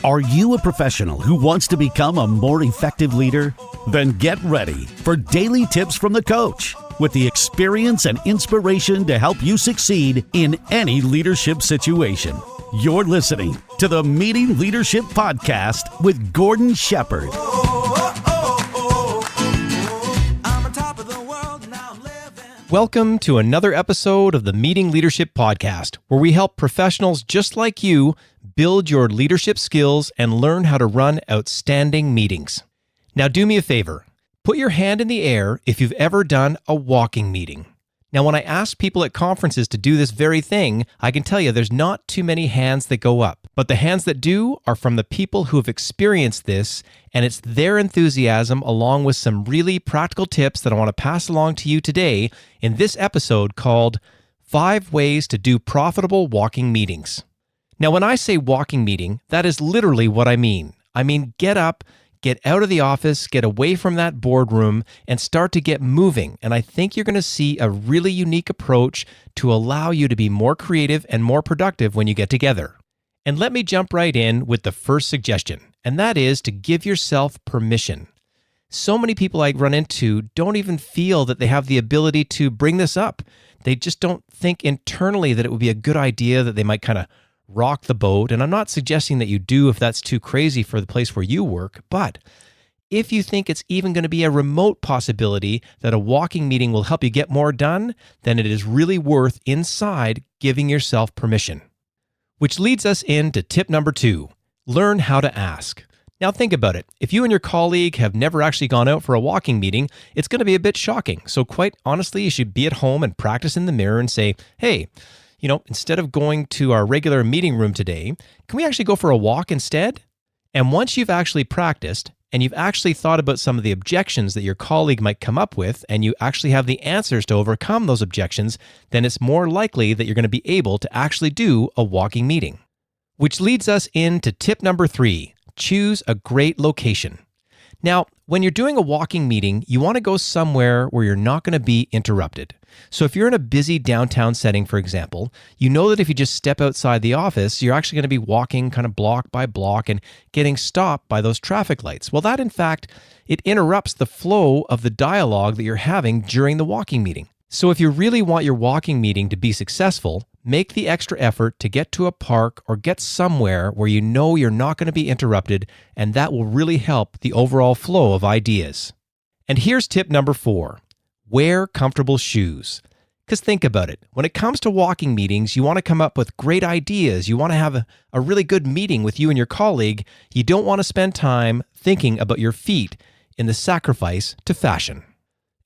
Are you a professional who wants to become a more effective leader? Then get ready for daily tips from the coach with the experience and inspiration to help you succeed in any leadership situation. You're listening to the Meeting Leadership Podcast with Gordon Shepherd. Welcome to another episode of the Meeting Leadership Podcast, where we help professionals just like you build your leadership skills and learn how to run outstanding meetings. Now do me a favor. Put your hand in the air if you've ever done a walking meeting. Now, when I ask people at conferences to do this very thing, I can tell you there's not too many hands that go up. But the hands that do are from the people who have experienced this, and it's their enthusiasm along with some really practical tips that I want to pass along to you today in this episode called 5 Ways to Do Profitable Walking Meetings. Now, when I say walking meeting, that is literally what I mean. I mean, get up, get out of the office, get away from that boardroom, and start to get moving. And I think you're going to see a really unique approach to allow you to be more creative and more productive when you get together. And let me jump right in with the first suggestion, and that is to give yourself permission. So many people I run into don't even feel that they have the ability to bring this up. They just don't think internally that it would be a good idea, that they might kind of rock the boat. And I'm not suggesting that you do if that's too crazy for the place where you work, but if you think it's even going to be a remote possibility that a walking meeting will help you get more done, then it is really worth inside giving yourself permission. Which leads us into tip number 2, learn how to ask. Now think about it. If you and your colleague have never actually gone out for a walking meeting, it's going to be a bit shocking. So quite honestly, you should be at home and practice in the mirror and say, hey, instead of going to our regular meeting room today, can we actually go for a walk instead? And once you've actually practiced and you've actually thought about some of the objections that your colleague might come up with, and you actually have the answers to overcome those objections, then it's more likely that you're going to be able to actually do a walking meeting. Which leads us into tip number 3, choose a great location. Now, when you're doing a walking meeting, you want to go somewhere where you're not going to be interrupted. So if you're in a busy downtown setting, for example, you know that if you just step outside the office, you're actually going to be walking kind of block by block and getting stopped by those traffic lights. Well, that in fact, it interrupts the flow of the dialogue that you're having during the walking meeting. So if you really want your walking meeting to be successful, make the extra effort to get to a park or get somewhere where you know you're not going to be interrupted, and that will really help the overall flow of ideas. And here's tip number 4. Wear comfortable shoes. Because think about it. When it comes to walking meetings, you want to come up with great ideas. You want to have a really good meeting with you and your colleague. You don't want to spend time thinking about your feet in the sacrifice to fashion.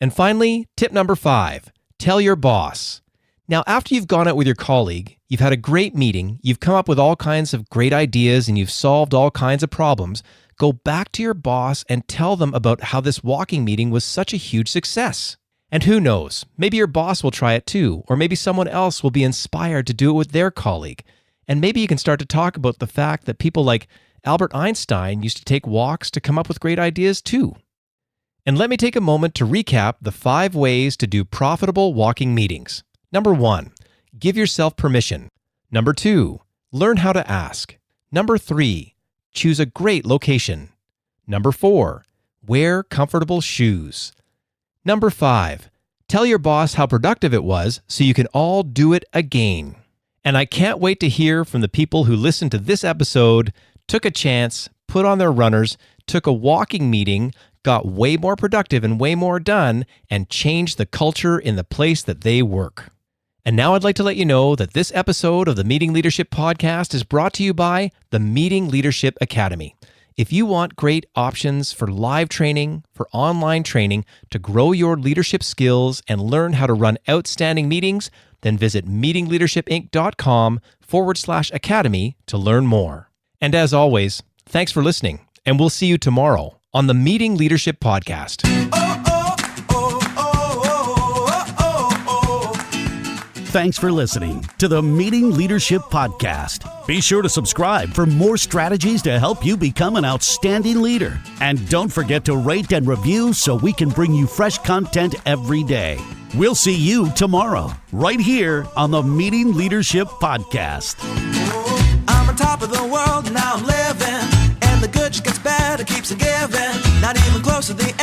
And finally, tip number 5. Tell your boss. Now, after you've gone out with your colleague, you've had a great meeting, you've come up with all kinds of great ideas, and you've solved all kinds of problems, go back to your boss and tell them about how this walking meeting was such a huge success. And who knows, maybe your boss will try it too, or maybe someone else will be inspired to do it with their colleague. And maybe you can start to talk about the fact that people like Albert Einstein used to take walks to come up with great ideas too. And let me take a moment to recap the 5 ways to do profitable walking meetings. Number 1, give yourself permission. Number 2, learn how to ask. Number 3, choose a great location. Number 4, wear comfortable shoes. Number 5, tell your boss how productive it was so you can all do it again. And I can't wait to hear from the people who listened to this episode, took a chance, put on their runners, took a walking meeting, got way more productive and way more done, and changed the culture in the place that they work. And now I'd like to let you know that this episode of the Meeting Leadership Podcast is brought to you by the Meeting Leadership Academy. If you want great options for live training, for online training, to grow your leadership skills and learn how to run outstanding meetings, then visit meetingleadershipinc.com/academy to learn more. And as always, thanks for listening, and we'll see you tomorrow on the Meeting Leadership Podcast. Thanks for listening to the Meeting Leadership Podcast. Be sure to subscribe for more strategies to help you become an outstanding leader. And don't forget to rate and review so we can bring you fresh content every day. We'll see you tomorrow, right here on the Meeting Leadership Podcast. I'm on top of the world, now I'm living. close to the